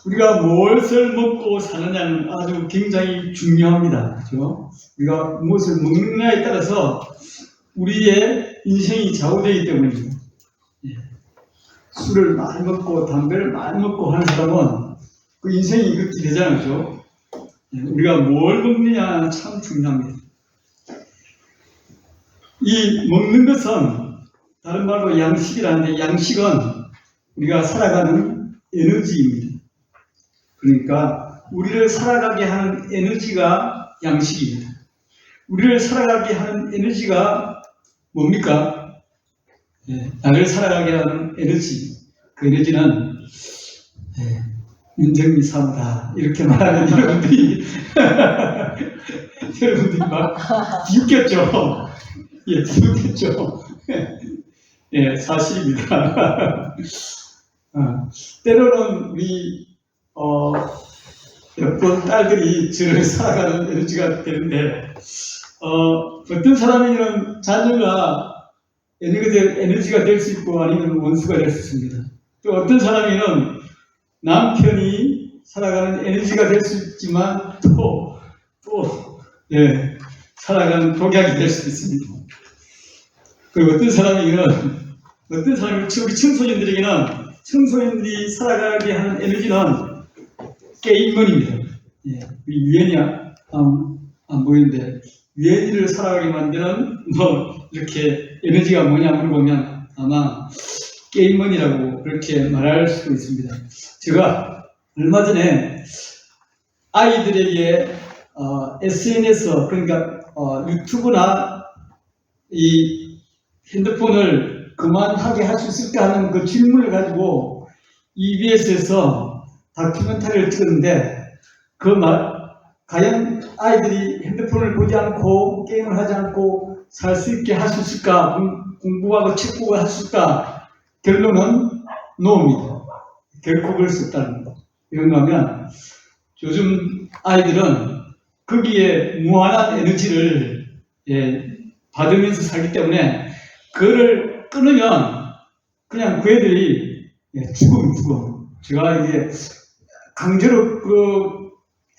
우리가 무엇을 먹고 사느냐는 아주 굉장히 중요합니다. 그죠? 우리가 무엇을 먹느냐에 따라서 우리의 인생이 좌우되기 때문입니다. 예. 술을 많이 먹고 담배를 많이 먹고 하는 사람은 그 인생이 그렇게 되잖아요. 그죠? 예. 우리가 뭘 먹느냐 참 중요합니다. 이 먹는 것은 다른 말로 양식이라는데, 양식은 우리가 살아가는 에너지입니다. 그러니까 우리를 살아가게 하는 에너지가 양식입니다. 우리를 살아가게 하는 에너지가 뭡니까? 네, 나를 살아가게 하는 에너지. 그 에너지는 윤정미 사무다 이렇게 말하는 여러분들이 여러분들이 막 비웃겼죠. 예, 비웃겼죠. 예, 사실입니다. 때로는 우리 여권 딸들이 저를 살아가는 에너지가 되는데, 어떤 사람에게는 자녀가 에너지가 될 수 있고 아니면 원수가 될 수 있습니다. 또 어떤 사람에게는 남편이 살아가는 에너지가 될 수 있지만 예, 살아가는 독약이 될 수도 있습니다. 그리고 어떤 사람이 우리 청소년들에게는 청소년들이 살아가게 하는 에너지는 게임머니입니다. 예, 우리 유엔이 안 보이는데, 유엔이를 살아가게 만드는 이렇게 에너지가 뭐냐 물어보면 아마 게임머니라고 그렇게 말할 수도 있습니다. 제가 얼마 전에 아이들에게 SNS, 그러니까 유튜브나 이 핸드폰을 그만하게 할 수 있을까 하는 그 질문을 가지고 EBS에서 다큐멘터리를 찍었는데, 과연 아이들이 핸드폰을 보지 않고 게임을 하지 않고 살 수 있게 할 수 있을까, 공부하고 책 보고 할 수 있을까? 결론은 노입니다. 결코 그럴 수 없다는 거. 이런가 하면 요즘 아이들은 거기에 무한한 에너지를 받으면서 살기 때문에 그거를 끊으면 그냥 그 애들이 죽음. 제가 이게 강제로 그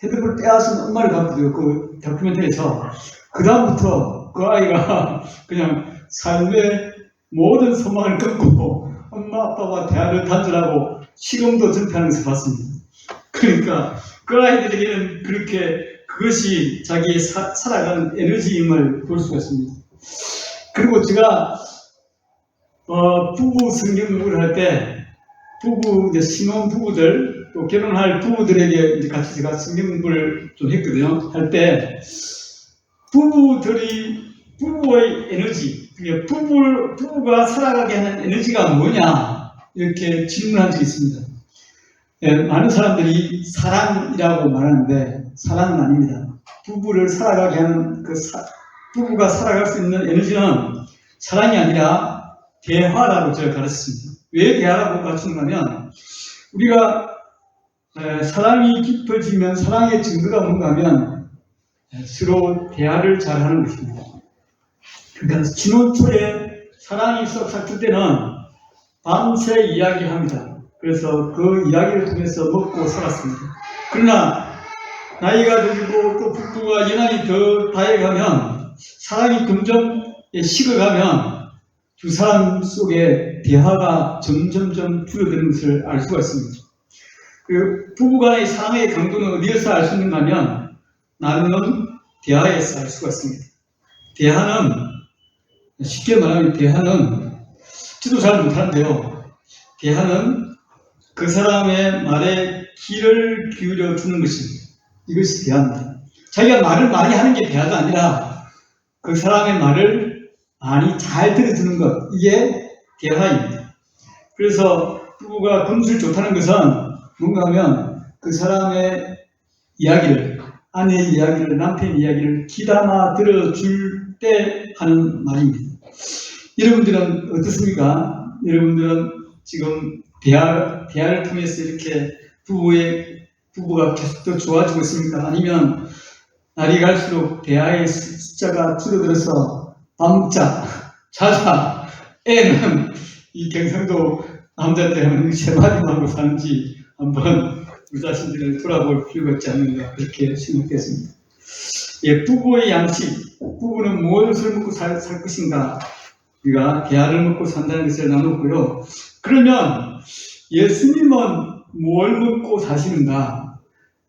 핸드폰을 빼앗은 엄마를 봤거든요. 그 다큐멘터리에서. 그 다음부터 그 아이가 그냥 삶의 모든 소망을 끊고 엄마 아빠와 대화를 단절하고 시험도 전폐하는 것을 봤습니다. 그러니까 그 아이들에게는 그렇게 그것이 자기의 살아가는 에너지임을 볼 수가 있습니다. 그리고 제가 부부 성경 공부를 할 때 신혼 부부들 또 결혼할 부부들에게 이제 같이 제가 성경 공부를 좀 했거든요. 할 때 부부의 에너지, 부부가 살아가게 하는 에너지가 뭐냐 이렇게 질문한 적이 있습니다. 많은 사람들이 사랑이라고 말하는데 사랑은 아닙니다. 부부를 살아가게 하는 부부가 살아갈 수 있는 에너지는 사랑이 아니라 대화라고 제가 가르쳤습니다. 왜 대화라고 가르쳤냐면, 우리가 사랑이 깊어지면 사랑의 증거가 뭔가 하면 서로 대화를 잘하는 것입니다. 그러니까 신혼 초에 사랑이 썩 삭힐 때는 밤새 이야기합니다. 그래서 그 이야기를 통해서 먹고 살았습니다. 그러나 나이가 들고 또 부부가 연한이 더 다해가면, 사랑이 점점 식어가면 두 사람 속에 대화가 점점점 줄어드는 것을 알 수가 있습니다. 그리고 부부간의 사랑의 강도는 어디에서 알 수 있는가 하면 나누는 대화에서 알 수가 있습니다. 대화는, 쉽게 말하면 대화는, 저도 잘 못하는데요. 대화는 그 사람의 말에 귀를 기울여 주는 것입니다. 이것이 대화입니다. 자기가 말을 많이 하는 게 대화가 아니라 그 사람의 말을 많이 잘 들어주는 것, 이게 대화입니다. 그래서 부부가 금술 좋다는 것은 뭔가 하면 그 사람의 이야기를, 아내의 이야기를, 남편의 이야기를 귀담아 들어줄 때 하는 말입니다. 여러분들은 어떻습니까? 여러분들은 지금 대화를 통해서 이렇게 부부가 계속 더 좋아지고 있습니까? 아니면 날이 갈수록 대화의 숫자가 줄어들어서 밤자, 자자, 애는 이 경상도 남자들 하면 세 마디만 하고 사는지 한번 우리 자신들을 돌아볼 필요가 있지 않는가 그렇게 생각했습니다. 예, 부부의 양식, 부부는 무엇을 먹고 살 것인가? 우리가 계란을 먹고 산다는 것을 나눴고요. 그러면 예수님은 뭘 먹고 사시는가?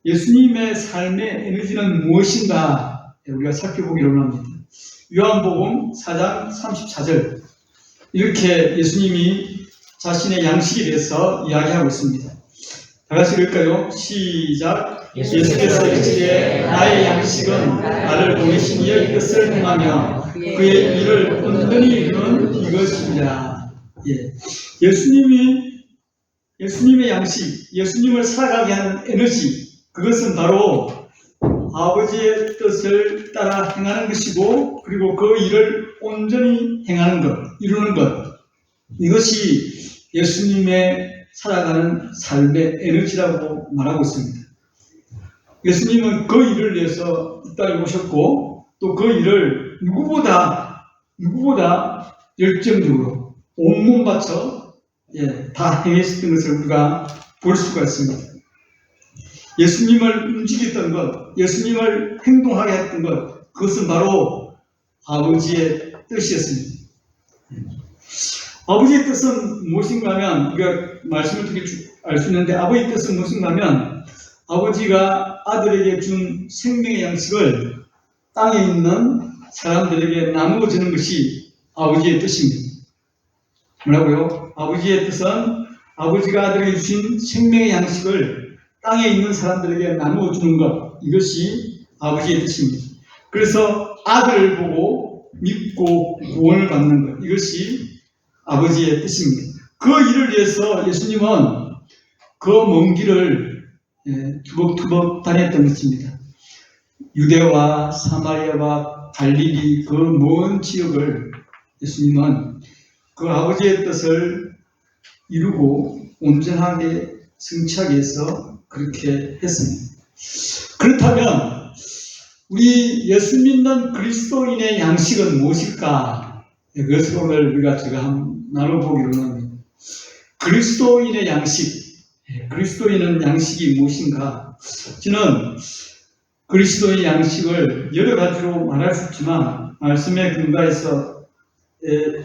예수님의 삶의 에너지는 무엇인가? 우리가 살펴보기로 합니다. 요한복음 4장 34절 이렇게 예수님이 자신의 양식에 대해서 이야기하고 있습니다. 다 같이 읽을까요? 시작. 예수께서 이르시되 나의 양식은 나를 보내신 이의 뜻을 행하며 그의 일을 온전히 이루는 이것이니라. 예. 예수님의 양식, 예수님을 살아가게 하는 에너지, 그것은 바로 아버지의 뜻을 따라 행하는 것이고, 그리고 그 일을 온전히 행하는 것, 이루는 것, 이것이 예수님의 살아가는 삶의 에너지라고 말하고 있습니다. 예수님은 그 일을 위해서 이 땅에 오셨고, 또 그 일을 누구보다 열정적으로 온몸 바쳐 다 행했던 것을 우리가 볼 수가 있습니다. 예수님을 움직였던 것, 예수님을 행동하게 했던 것, 그것은 바로 아버지의 뜻이었습니다. 아버지의 뜻은 무엇인가 하면, 우리가 말씀을 통해 알 수 있는데, 아버지의 뜻은 무엇인가 하면, 아버지가 아들에게 준 생명의 양식을 땅에 있는 사람들에게 나누어 주는 것이 아버지의 뜻입니다. 뭐라고요? 아버지의 뜻은 아버지가 아들에게 주신 생명의 양식을 땅에 있는 사람들에게 나누어 주는 것, 이것이 아버지의 뜻입니다. 그래서 아들을 보고 믿고 구원을 받는 것, 이것이 아버지의 뜻입니다. 그 일을 위해서 예수님은 그 먼 길을 투벅투벅 다녔던 것입니다. 유대와 사마리아와 갈릴리 그 먼 지역을 예수님은 그 아버지의 뜻을 이루고 온전하게 성취하기 위해서 그렇게 했습니다. 그렇다면 우리 예수 믿는 그리스도인의 양식은 무엇일까? 그것을 오늘 제가 한번 나눠보기로 합니다. 그리스도인의 양식, 그리스도인은 양식이 무엇인가? 저는 그리스도의 양식을 여러 가지로 말할 수 있지만 말씀의 근거에서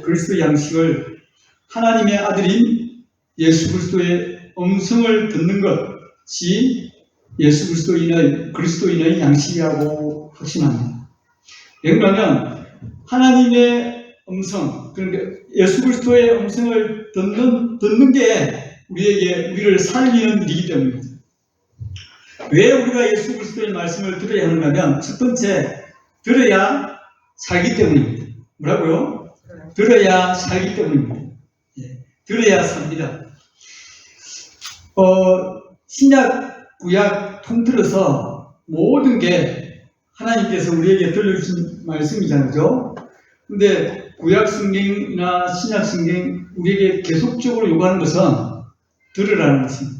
그리스도의 양식을 하나님의 아들인 예수 그리스도의 음성을 듣는 것이 예수 그리스도인의 양식이라고 확신합니다. 왜냐하면 하나님의 음성, 그러니까 예수 그리스도의 음성을 듣는 게 우리를 살리는 일이기 때문입니다. 왜 우리가 예수 그리스도의 말씀을 들어야 하는가 하면, 첫 번째, 들어야 살기 때문입니다. 뭐라고요? 들어야 살기 때문입니다. 들어야 삽니다. 신약, 구약 통틀어서 모든 게 하나님께서 우리에게 들려주신 말씀이잖아요. 근데 구약 성경이나 신약 성경 우리에게 계속적으로 요구하는 것은 들으라는 것입니다.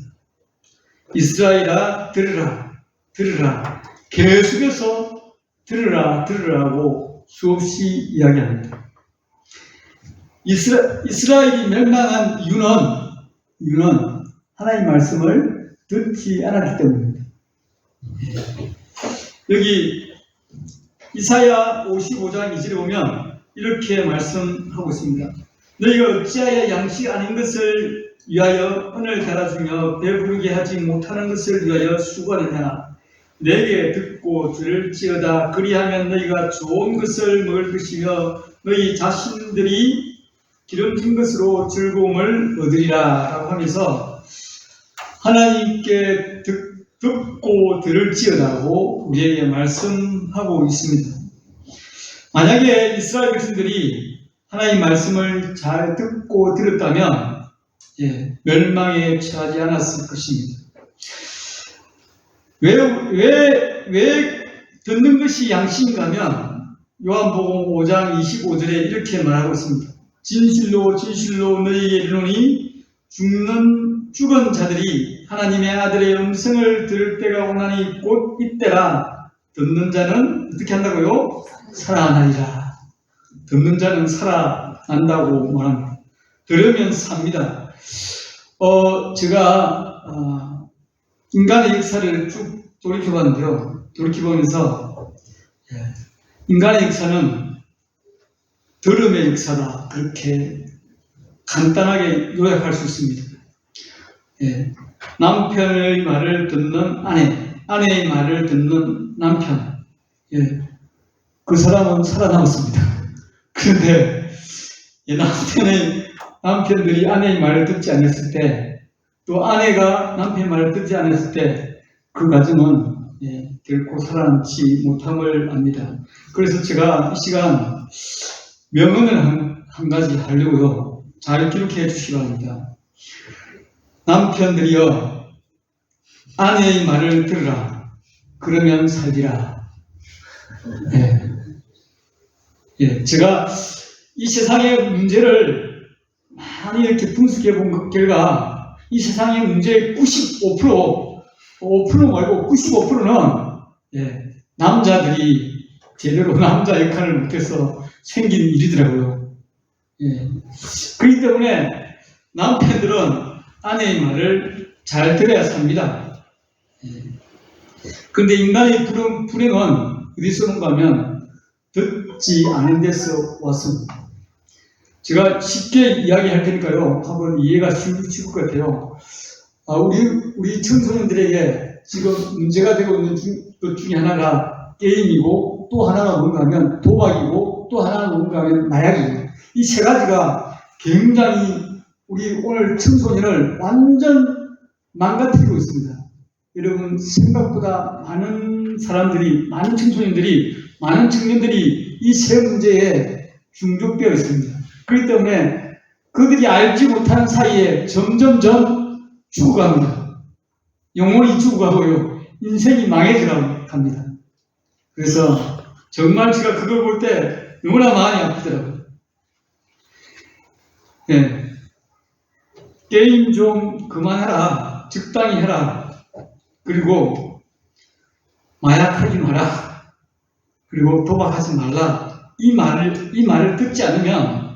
이스라엘아 들으라. 계속해서 들으라고 수없이 이야기합니다. 이스라엘이 멸망한 이유는 하나님 말씀을 듣지 않았기 때문입니다. 여기 이사야 55장 2절에 보면 이렇게 말씀하고 있습니다. 너희가 어찌하여 양식 아닌 것을 위하여 은을 달아주며 배부르게 하지 못하는 것을 위하여 수고하느냐. 내게 듣고 들을지어다. 그리하면 너희가 좋은 것을 먹을 것이며 너희 자신들이 기름진 것으로 즐거움을 얻으리라 라고 하면서 하나님께 듣고 들을지어다고 우리에게 말씀하고 있습니다. 만약에 이스라엘 백성들이 하나님 말씀을 잘 듣고 들었다면 멸망에 처하지 않았을 것입니다. 왜 듣는 것이 양식인가 하면 요한복음 5장 25절에 이렇게 말하고 있습니다. 진실로 너희에게 이르노니 죽은 자들이 하나님의 아들의 음성을 들을 때가 오나니 곧 이때라. 듣는 자는 어떻게 한다고요? 살아나리라. 듣는 자는 살아난다고 말합니다. 들으면 삽니다. 제가 인간의 역사를 쭉 돌이켜봤는데요. 돌이켜보면서 인간의 역사는 더러움의 역사다. 그렇게 간단하게 요약할 수 있습니다. 남편의 말을 듣는 아내, 아내의 말을 듣는 남편. 그 사람은 살아남았습니다. 그런데 남편들이 아내의 말을 듣지 않았을 때, 또 아내가 남편의 말을 듣지 않았을 때, 그 가정은 결코 살아남지 못함을 압니다. 그래서 제가 이 시간 명언을 한 가지 하려고요. 잘 기록해 주시기 바랍니다. 남편들이여, 아내의 말을 들으라. 그러면 살리라. 제가 이 세상의 문제를 많이 이렇게 분석해 본 결과, 이 세상의 문제의 95% 말고 95%는 남자들이 제대로 남자 역할을 못해서 생긴 일이더라고요. 그렇기 때문에 남편들은 아내의 말을 잘 들어야 삽니다. 그런데 인간의 불행은 어디서 오는가 하면 듣지 않은 데서 왔습니다. 제가 쉽게 이야기할 테니까요. 한번 이해가 쉬울 것 같아요. 우리 청소년들에게 지금 문제가 되고 있는 것 중에 하나가 게임이고, 또 하나가 뭔가 하면 도박이고, 또 하나가 뭔가 하면 마약이에요. 이 세 가지가 굉장히 우리 오늘 청소년을 완전 망가뜨리고 있습니다. 여러분, 생각보다 많은 사람들이, 많은 청소년들이, 많은 청년들이 이 세 문제에 중독되어 있습니다. 그렇기 때문에 그들이 알지 못하는 사이에 점점점 죽어갑니다. 영혼이 죽어가고요. 인생이 망해지라고 합니다. 그래서 정말 제가 그걸 볼 때 너무나 마음이 아프더라고요. 게임 좀 그만하라. 적당히 해라. 그리고 마약하지 마라. 그리고 도박하지 말라. 이 말을 듣지 않으면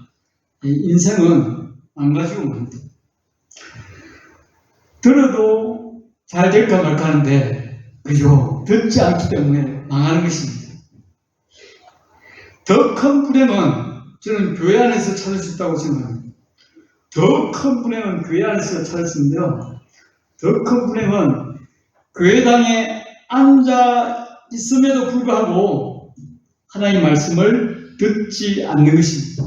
인생은 망가지고 맙니다. 들어도 잘 될까 말까 하는데, 그죠? 듣지 않기 때문에 망하는 것입니다. 더 큰 불행은 저는 교회 안에서 찾을 수 있다고 생각합니다. 더 큰 불행은 교회 안에서 찾을 수 있는데요. 더 큰 불행은 교회당에 앉아 있음에도 불구하고 하나님의 말씀을 듣지 않는 것입니다.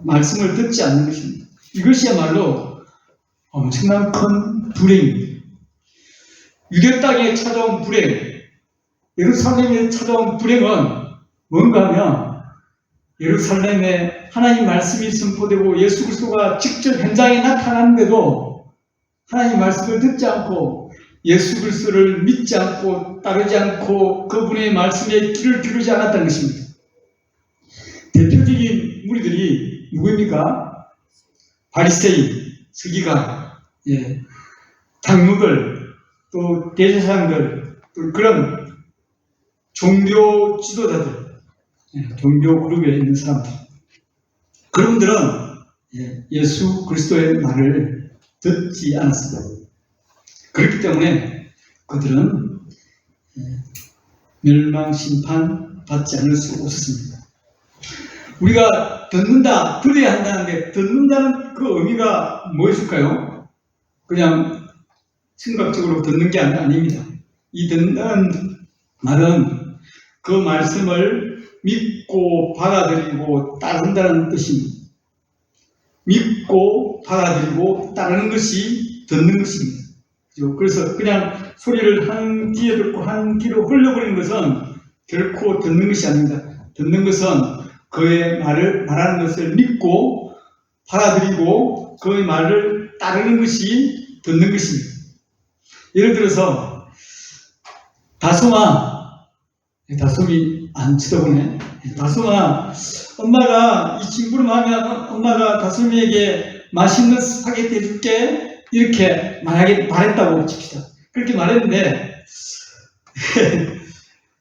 말씀을 듣지 않는 것입니다. 이것이야말로 엄청난 큰 불행입니다. 유대 땅에 찾아온 불행, 예루살렘에 찾아온 불행은 뭔가 하면 예루살렘에 하나님 말씀이 선포되고 예수 그리스도가 직접 현장에 나타났는데도 하나님 말씀을 듣지 않고 예수 그리스도를 믿지 않고 따르지 않고 그분의 말씀에 귀를 기울이지 않았다는 것입니다. 대표적인 무리들이 누구입니까? 바리새인, 서기관, 장로들, 또 대제사장들, 또 그런 종교 지도자들, 종교 그룹에 있는 사람들. 그분들은 예수 그리스도의 말을 듣지 않았습니다. 그렇기 때문에 그들은 멸망 심판 받지 않을 수 없었습니다. 우리가 듣는다, 들어야 한다는데 듣는다는 그 의미가 무엇일까요? 그냥 생각적으로 듣는 게 아닙니다. 이 듣는다는 말은 그 말씀을 믿고 받아들이고 따른다는 뜻입니다. 믿고 받아들이고 따르는 것이 듣는 것입니다. 그래서 그냥 소리를 한 귀에 듣고 한 귀로 흘려버리는 것은 결코 듣는 것이 아닙니다. 듣는 것은 그의 말하는 것을 믿고 받아들이고 그의 말을 따르는 것이 듣는 것입니다. 예를 들어서 다솜이 안 쳐다보네. 다솜아, 엄마가 이 심부름하면 엄마가 다솜이에게 맛있는 스파게티 해줄게 이렇게 말했다고 칩시다. 그렇게 말했는데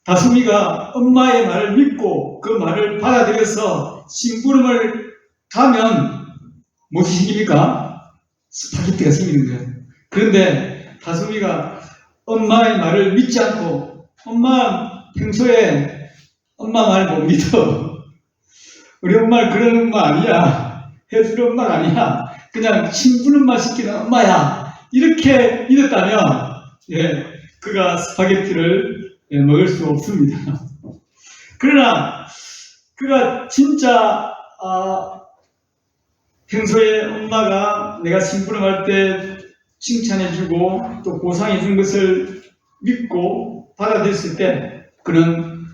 다솜이가 엄마의 말을 믿고 그 말을 받아들여서 심부름을 가면 무엇이 생깁니까? 스파게티가 생기는 거예요. 그런데 다솜이가 엄마의 말을 믿지 않고 엄마 평소에 엄마 말 못 믿어. 우리 엄마 그런 엄마 아니야. 해주는 엄마가 아니야. 그냥 친부름만 시키는 엄마야. 이렇게 믿었다면 그가 스파게티를 먹을 수 없습니다. 그러나 그가 진짜 평소에 엄마가 내가 심부름할 때 칭찬해주고 또 보상해준 것을 믿고 받아들였을 때 그는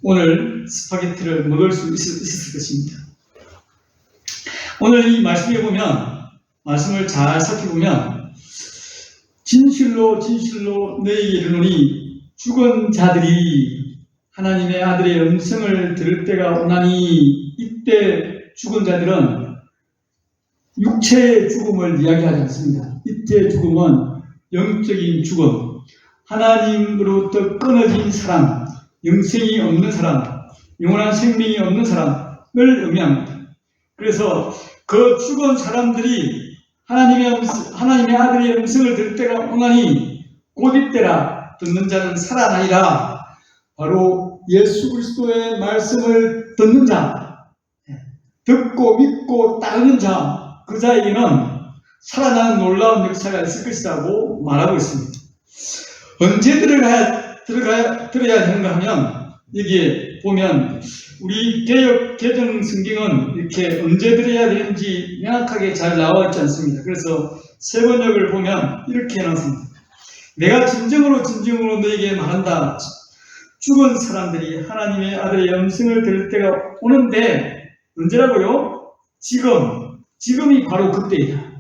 오늘 스파게티를 먹을 수 있었을 것입니다. 오늘 이 말씀에 보면 말씀을 잘 살펴보면 진실로 너희에게 이르노니 죽은 자들이 하나님의 아들의 음성을 들을 때가 오나니 이때 죽은 자들은 육체의 죽음을 이야기하지 않습니다. 이때의 죽음은 영적인 죽음, 하나님으로부터 끊어진 사람, 영생이 없는 사람, 영원한 생명이 없는 사람을 의미합니다. 그래서 그 죽은 사람들이 하나님의 아들의 음성을 들을 때가 오나니 곧 이때라 듣는 자는 살아나리라. 바로 예수 그리스도의 말씀을 듣는 자, 듣고 믿고 따르는 자, 그 자에게는 살아나는 놀라운 역사가 있을 것이라고 말하고 있습니다. 언제 들어야 되는가 하면 여기에 보면 우리 개정 성경은 이렇게 언제 들어야 되는지 명확하게 잘 나와 있지 않습니다. 그래서 세 번역을 보면 이렇게 해놨습니다. 내가 진정으로 너에게 말한다. 죽은 사람들이 하나님의 아들의 음성을 들을 때가 오는데 언제라고요? 지금이 바로 그때이다.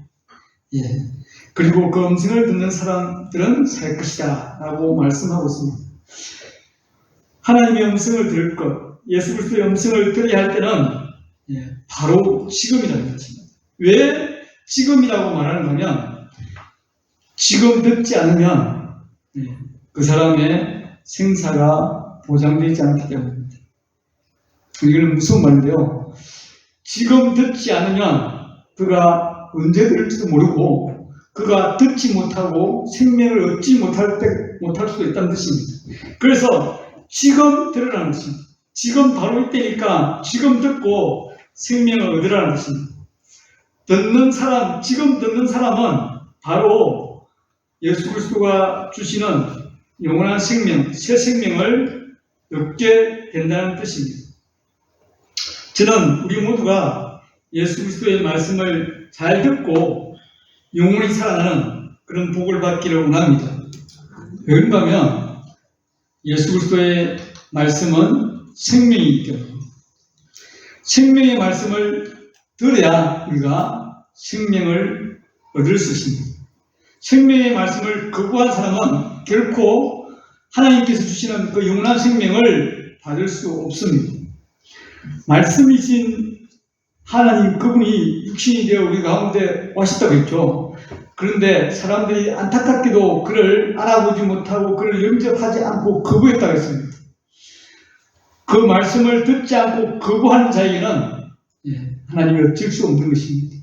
그리고 그 음성을 듣는 사람들은 살 것이다 라고 말씀하고 있습니다. 하나님의 음성을 들을 것, 예수 그리스도의 음성을 들어야 할 때는 바로 지금이라는 것입니다. 왜 지금이라고 말하는가 하면 지금 듣지 않으면 그 사람의 생사가 보장되지 않기 때문입니다. 이거는 무슨 말인데요? 지금 듣지 않으면 그가 언제 들을지도 모르고 그가 듣지 못하고 생명을 얻지 못할 수도 있다는 뜻입니다. 그래서 지금 들으라는 것입니다. 지금 바로 이때니까 지금 듣고 생명을 얻으라는 것입니다. 지금 듣는 사람은 바로 예수 그리스도가 주시는 영원한 생명, 새 생명을 얻게 된다는 뜻입니다. 저는 우리 모두가 예수 그리스도의 말씀을 잘 듣고 영원히 살아나는 그런 복을 받기를 원합니다. 그런가 하면 예수 그리스도의 말씀은 생명이기 때문에 생명의 말씀을 들어야 우리가 생명을 얻을 수 있습니다. 생명의 말씀을 거부한 사람은 결코 하나님께서 주시는 그 영원한 생명을 받을 수 없습니다. 말씀이신 하나님 그분이 육신이 되어 우리 가운데 오셨다고 했죠. 그런데 사람들이 안타깝게도 그를 알아보지 못하고 그를 영접하지 않고 거부했다고 했습니다. 그 말씀을 듣지 않고 거부하는 자에게는 하나님이 어쩔 수 없는 것입니다.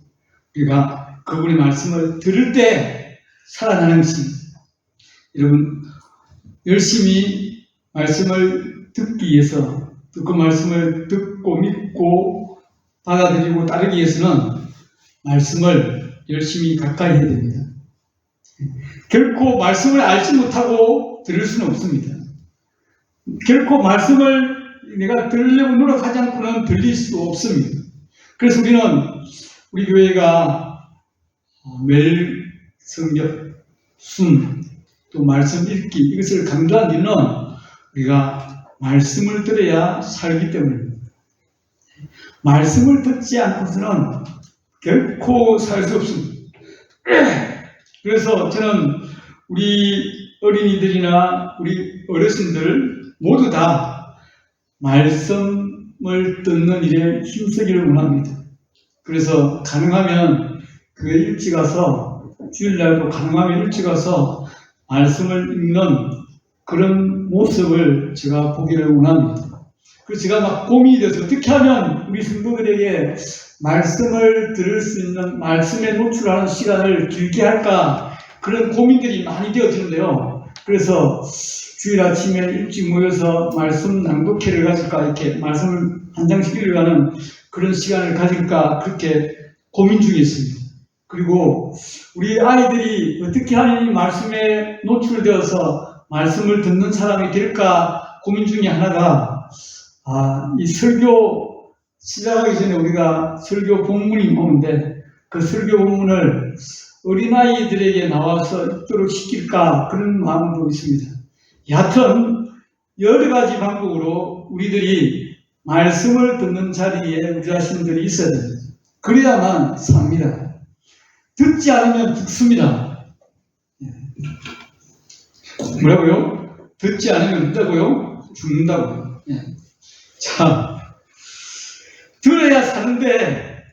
우리가 그분의 말씀을 들을 때 살아나는 것입니다. 여러분 열심히 말씀을 듣기 위해서 그 말씀을 듣고 믿고 받아들이고 따르기 위해서는 말씀을 열심히 가까이 해야 됩니다. 결코 말씀을 알지 못하고 들을 수는 없습니다. 결코 말씀을 내가 들으려고 노력하지 않고는 들릴 수 없습니다. 그래서 우리 교회가 매일 성경, 또 말씀 읽기 이것을 강조한 이유는 우리가 말씀을 들어야 살기 때문입니다. 말씀을 듣지 않고서는 결코 살 수 없습니다. 그래서 저는 우리 어린이들이나 우리 어르신들 모두 다 말씀을 듣는 일에 힘쓰기를 원합니다. 그래서 가능하면 교회 일찍 가서 주일날도 가능하면 일찍 가서 말씀을 읽는 그런 모습을 제가 보기를 원합니다. 그래서 제가 막 고민이 돼서 어떻게 하면 우리 성도들에게 말씀을 들을 수 있는 말씀에 노출하는 시간을 길게 할까 그런 고민들이 많이 되어지는데요. 그래서 주일 아침에 일찍 모여서 말씀 낭독회를 가질까, 이렇게 말씀을 한 장씩 읽어가는 그런 시간을 가질까, 그렇게 고민 중에 있습니다. 그리고 우리 아이들이 어떻게 하나님 말씀에 노출되어서 말씀을 듣는 사람이 될까 고민 중에 하나가, 이 설교 시작하기 전에 우리가 설교 본문이 오는데, 그 설교 본문을 어린아이들에게 나와서 읽도록 시킬까, 그런 마음도 있습니다. 여하튼 여러 가지 방법으로 우리들이 말씀을 듣는 자리에 우리 자신들이 있어야 됩니다. 그래야만 삽니다. 듣지 않으면 죽습니다. 뭐라고요? 듣지 않으면 된다고요? 죽는다고요. 자, 들어야 사는데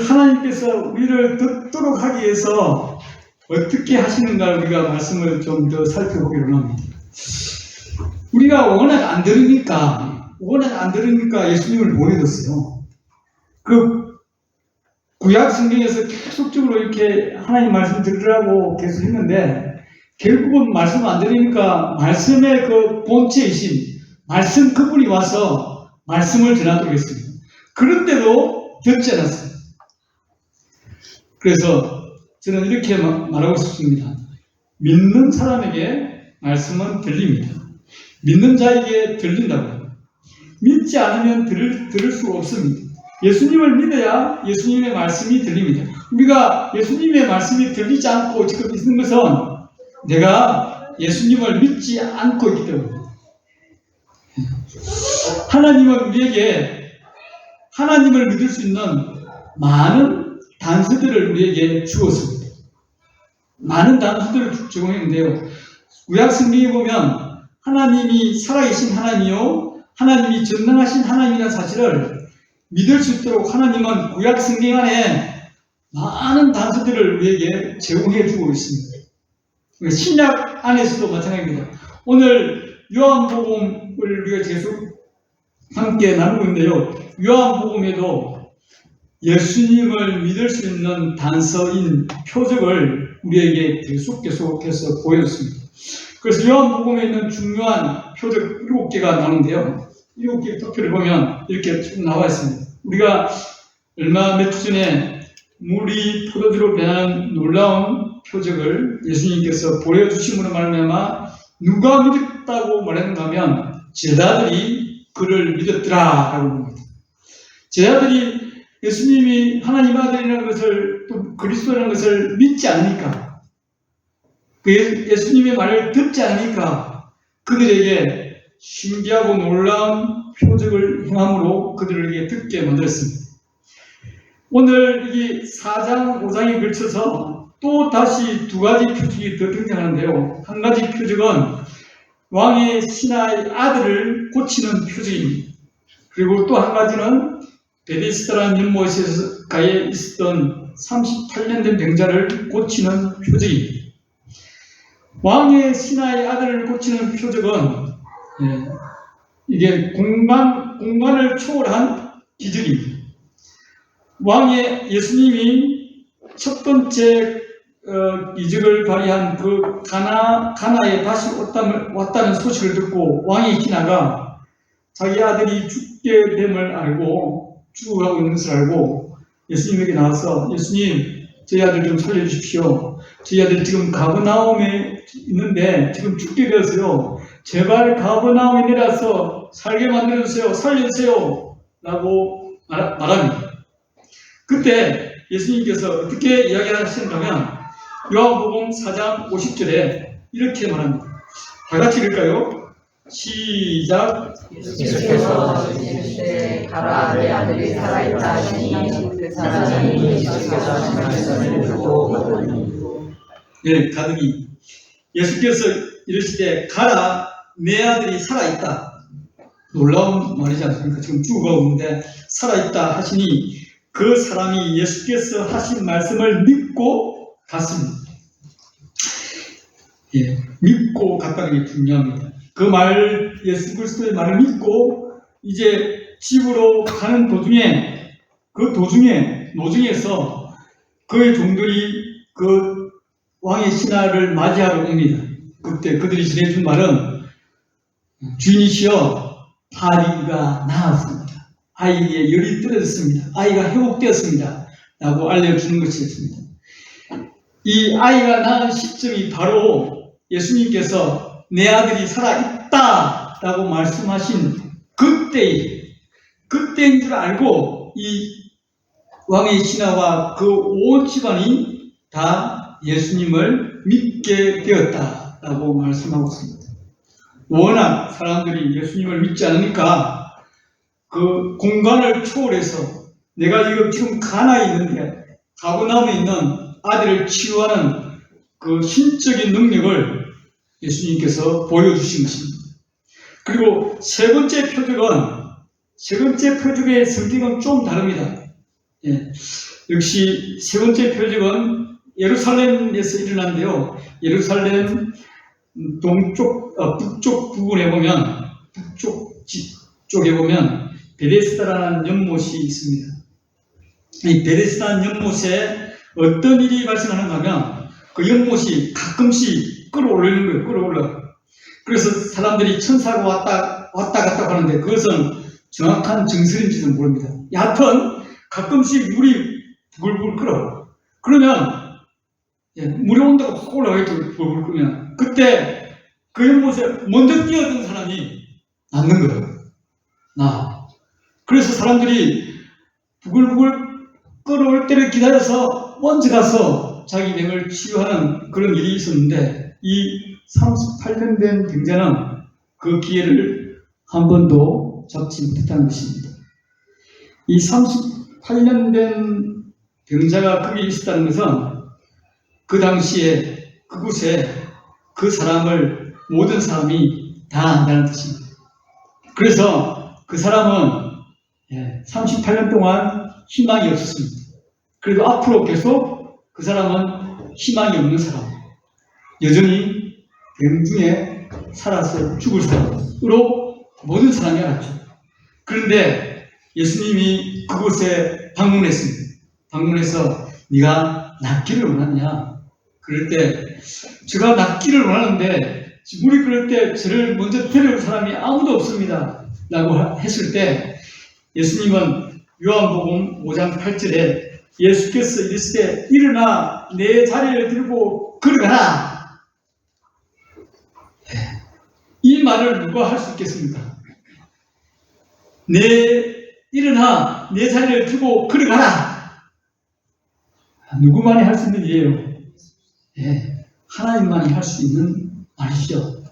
하나님께서 우리를 듣도록 하기 위해서 어떻게 하시는가, 우리가 말씀을 좀 더 살펴보기로 합니다. 우리가 워낙 안 들으니까 예수님을 보내줬어요. 그 구약 성경에서 계속적으로 이렇게 하나님 말씀 들으라고 계속 했는데, 결국은 말씀 안 들으니까 말씀의 그 본체이신 말씀 그분이 와서 말씀을 전하도록 했습니다. 그런데도 듣지 않았어요. 그래서 저는 이렇게 말하고 싶습니다. 믿는 사람에게 말씀은 들립니다. 믿는 자에게 들린다고요. 믿지 않으면 들을 수가 없습니다. 예수님을 믿어야 예수님의 말씀이 들립니다. 우리가 예수님의 말씀이 들리지 않고 지금 있는 것은 내가 예수님을 믿지 않고 있기 때문입니다. 하나님은 우리에게 하나님을 믿을 수 있는 많은 단서들을 우리에게 주었습니다. 많은 단서들을 제공했는데요. 구약 성경에 보면 하나님이 살아계신 하나님이요, 하나님이 전능하신 하나님이라는 사실을 믿을 수 있도록 하나님은 구약 성경 안에 많은 단서들을 우리에게 제공해 주고 있습니다. 신약 안에서도 마찬가지입니다. 오늘 요한복음을 우리가 계속 함께 나누고 있는데요. 요한복음에도 예수님을 믿을 수 있는 단서인 표적을 우리에게 계속해서 보여줬습니다. 그래서 요한복음에 있는 중요한 표적 7개가 나오는데요. 7개의 표를 보면 이렇게 쭉 나와 있습니다. 우리가 몇 주 전에 물이 포도주로 변하는 놀라운 표적을 예수님께서 보여주심으로 말미암아 누가 믿었다고 말했는가 하면 제자들이 그를 믿었더라라고 합니다. 제자들이 예수님이 하나님 아들이라는 것을, 또 그리스도라는 것을 믿지 않으니까, 예수님의 말을 듣지 않으니까 그들에게 신기하고 놀라운 표적을 행함으로 그들에게 듣게 만들었습니다. 오늘 이 4장, 5장에 걸쳐서 또 다시 2가지 표적이 더 등장하는데요. 한 가지 표적은 왕의 신하의 아들을 고치는 표적입니다. 그리고 또 한 가지는 베데스다라는 연못가에 있었던 38년 된 병자를 고치는 표적입니다. 왕의 신하의 아들을 고치는 표적은 이게 공간을 초월한 기적입니다. 왕의 예수님이 첫 번째 이적을 발휘한 그 가나에 다시 왔다는 소식을 듣고 왕의 신하가 자기 아들이 죽게 됨을 알고 죽어가고 있는 것을 알고 예수님에게 나와서, 예수님, 저희 아들 좀 살려주십시오. 저희 아들 지금 가버나움에 있는데 지금 죽게 되었어요. 제발 가버나움에 내려서 살게 만들어주세요. 살려주세요. 라고 말합니다. 그때 예수님께서 어떻게 이야기하시는가면 요한복음 4장 50절에 이렇게 말합니다. 다 같이 읽을까요? 시작. 예수께서 이르시되 가라, 내 아들이 살아있다 하시니 그 사람이 예수께서 하신 말씀을 듣고 가더니. 네, 가더니 예수께서 이르시되 가라, 내 아들이 살아있다. 놀라운 말이지 않습니까? 지금 죽어가고 있는데 살아있다 하시니 그 사람이 예수께서 하신 말씀을 믿고 갔습니다. 믿고 갔다는 게 중요합니다. 그 말, 예수 그리스도의 말을 믿고 이제 집으로 가는 도중에, 그 노중에서 그의 종들이 그 왕의 신하를 맞이하러 옵니다. 그때 그들이 전해준 말은 주인이시여 파리가 나았습니다. 아이의 열이 떨어졌습니다. 아이가 회복되었습니다. 라고 알려주는 것이었습니다. 이 아이가 낳은 시점이 바로 예수님께서 내 아들이 살아있다 라고 말씀하신 그때인 줄 알고 이 왕의 신하와 그 온 집안이 다 예수님을 믿게 되었다라고 말씀하고 있습니다. 워낙 사람들이 예수님을 믿지 않으니까 그 공간을 초월해서 내가 지금 가나에 있는데 가버나움에 있는 아들을 치유하는 그 신적인 능력을 예수님께서 보여주신 것입니다. 그리고 세 번째 표적의 성격은 좀 다릅니다. 예, 역시 세 번째 표적은 예루살렘에서 일어난데요. 예루살렘 북쪽 부분에 보면, 북쪽 쪽에 보면 베데스다라는 연못이 있습니다. 이 베데스다 연못에 어떤 일이 발생하는가 하면 그 연못이 가끔씩 끌어올리는 거예요. 그래서 사람들이 천사가 왔다 갔다 하는데 그것은 정확한 정설인지는 모릅니다. 여하튼 가끔씩 물이 불불 끓어. 그러면 물의 온도가 확 올라가겠죠. 불불 끓으면 그때 그 연못에 먼저 뛰어든 사람이 낫는 거예요. 그래서 사람들이 부글부글 끓어올 때를 기다려서 먼저 가서 자기 병을 치유하는 그런 일이 있었는데 이 38년 된 병자는 그 기회를 한 번도 잡지 못했다는 것입니다. 이 38년 된 병자가 거기 있었다는 것은 그 당시에 그곳에 그 사람을 모든 사람이 다 안다는 뜻입니다. 그래서 그 사람은 38년 동안 희망이 없었습니다. 그리고 앞으로 계속 그 사람은 희망이 없는 사람, 여전히 병 중에 살아서 죽을 사람으로 모든 사람이 알았죠. 그런데 예수님이 그곳에 방문했습니다. 방문해서 네가 낫기를 원하냐? 그럴 때 제가 낫기를 원하는데 물이 끓을 때 저를 먼저 데려올 사람이 아무도 없습니다. 라고 했을 때 예수님은 요한복음 5장 8절에 예수께서 이르시되 일어나 내 자리를 들고 걸어가라. 이 말을 누가 할 수 있겠습니까? 일어나 내 자리를 들고 걸어가라. 누구만이 할 수 있는 일이에요? 하나님만이 할 수 있는 말이죠.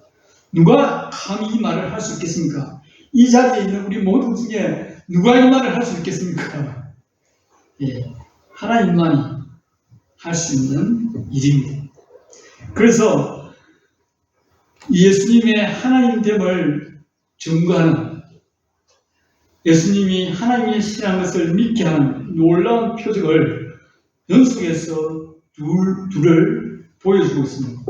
누가 감히 이 말을 할 수 있겠습니까? 이 자리에 있는 우리 모두 중에 누가 이 말을 할 수 있겠습니까? 하나님만이 할 수 있는 일입니다. 그래서 예수님의 하나님됨을 증거하는, 예수님이 하나님의 신이라는 것을 믿게 하는 놀라운 표적을 연속해서 둘을 보여주고 있습니다.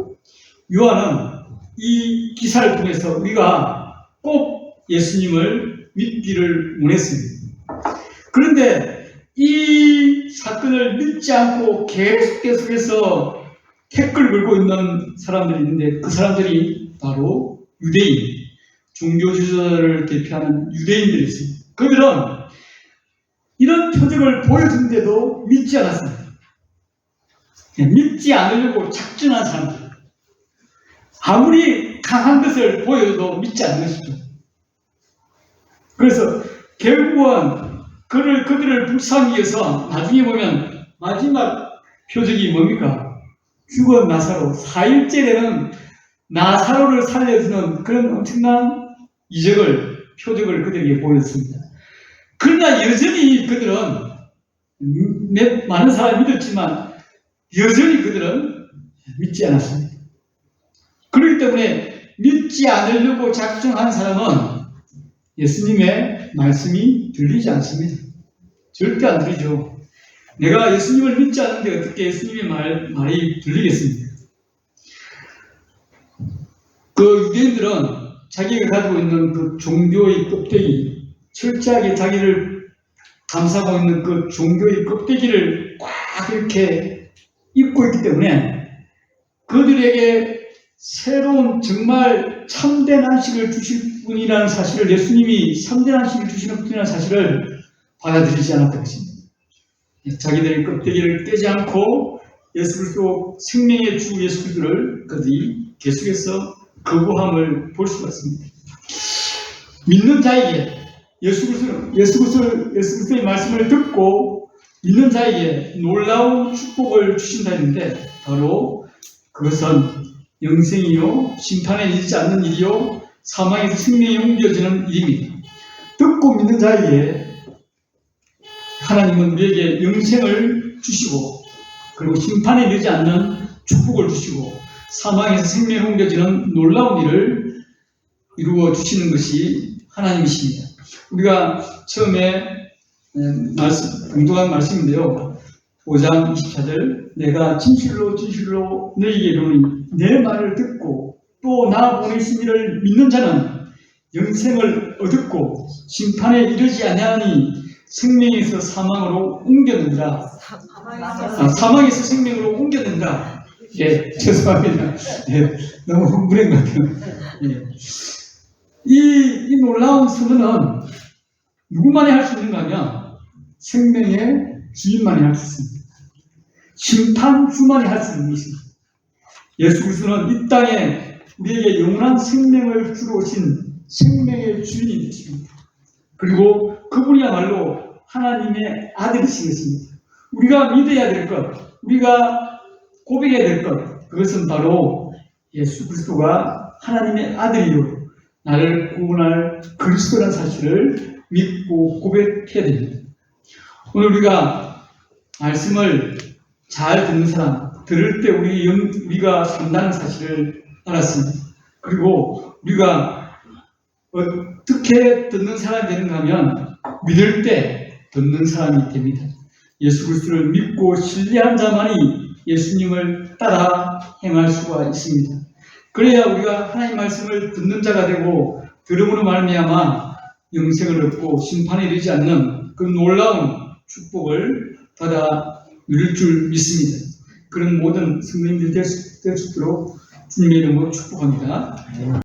요한은 이 기사를 통해서 우리가 꼭 예수님을 믿기를 원했습니다. 그런데 이 사건을 믿지 않고 계속해서 태클을 걸고 있는 사람들이 있는데 그 사람들이 바로 유대인, 종교 지도자를 대표하는 유대인들이 있습니다. 그들은 이런 표적을 보여준데도 믿지 않았습니다. 믿지 않으려고 작정한 사람들. 아무리 강한 것을 보여도 믿지 않는 것이죠. 그래서 결국은 그들을 불쌍히 위해서 나중에 보면 마지막 표적이 뭡니까? 죽은 나사로, 4일째 되는 나사로를 살려주는 그런 엄청난 표적을 그들에게 보였습니다. 그러나 여전히 그들은 많은 사람이 믿었지만 여전히 그들은 믿지 않았습니다. 그렇기 때문에 믿지 않으려고 작정한 사람은 예수님의 말씀이 들리지 않습니다. 절대 안 들리죠. 내가 예수님을 믿지 않는데 어떻게 예수님의 말이 들리겠습니까? 그 유대인들은 자기가 가지고 있는 그 종교의 껍데기, 철저하게 자기를 감싸고 있는 그 종교의 껍데기를 꽉 딱 이렇게 입고 있기 때문에 그들에게 새로운 정말 참된 안식을 주실 분이라는 사실을, 예수님이 참된 안식을 주시는 분이라는 사실을 받아들이지 않았던 것입니다. 자기들의 껍데기를 떼지 않고 예수 그리스도, 생명의 주 예수 그리스도를 그들이 계속해서 거부함을 볼 수가 있습니다. 믿는 자에게 예수 그리스도의 말씀을 듣고 믿는 자에게 놀라운 축복을 주신다 했는데, 바로 그것은 영생이요 심판에 이르지 않는 일이요 사망에서 생명에 옮겨지는 일입니다. 듣고 믿는 자에게 하나님은 우리에게 영생을 주시고, 그리고 심판에 이르지 않는 축복을 주시고, 사망에서 생명에 옮겨지는 놀라운 일을 이루어 주시는 것이 하나님이십니다. 우리가 처음에 공동한 말씀인데요. 5장 24절, 내가 진실로 진실로 너희에게 이르노니 내 말을 듣고 또 나 보내신 이를 믿는 자는 영생을 얻었고 심판에 이르지 아니하니 생명에서 사망으로 옮겼느니라. 사망에서 생명으로 옮겼느니라. 예, 죄송합니다. 예, 너무 무례한 것 같아요. 예. 이 놀라운 선언은 누구만이 할 수 있는가 하면 생명의 주인만이 할 수 있습니다. 심판주만이 할 수 있는 것입니다. 예수 그리스도는 이 땅에 우리에게 영원한 생명을 주러 오신 생명의 주인이 되십니다. 그리고 그분이야말로 하나님의 아들이신 것입니다. 우리가 믿어야 될 것, 우리가 고백해야 될 것, 그것은 바로 예수 그리스도가 하나님의 아들이요 나를 구원할 그리스도라는 사실을 믿고 고백해야 됩니다. 오늘 우리가 말씀을 잘 듣는 사람, 들을 때 우리가 산다는 사실을 알았습니다. 그리고 우리가 어떻게 듣는 사람이 되는가 하면 믿을 때 듣는 사람이 됩니다. 예수 그리스도를 믿고 신뢰한 자만이 예수님을 따라 행할 수가 있습니다. 그래야 우리가 하나님 말씀을 듣는 자가 되고 들음으로 말미암아 영생을 얻고 심판에 이르지 않는 그 놀라운 축복을 받아 누릴 줄 믿습니다. 그런 모든 성도님들이 될 수 있도록 주님의 이름으로 축복합니다.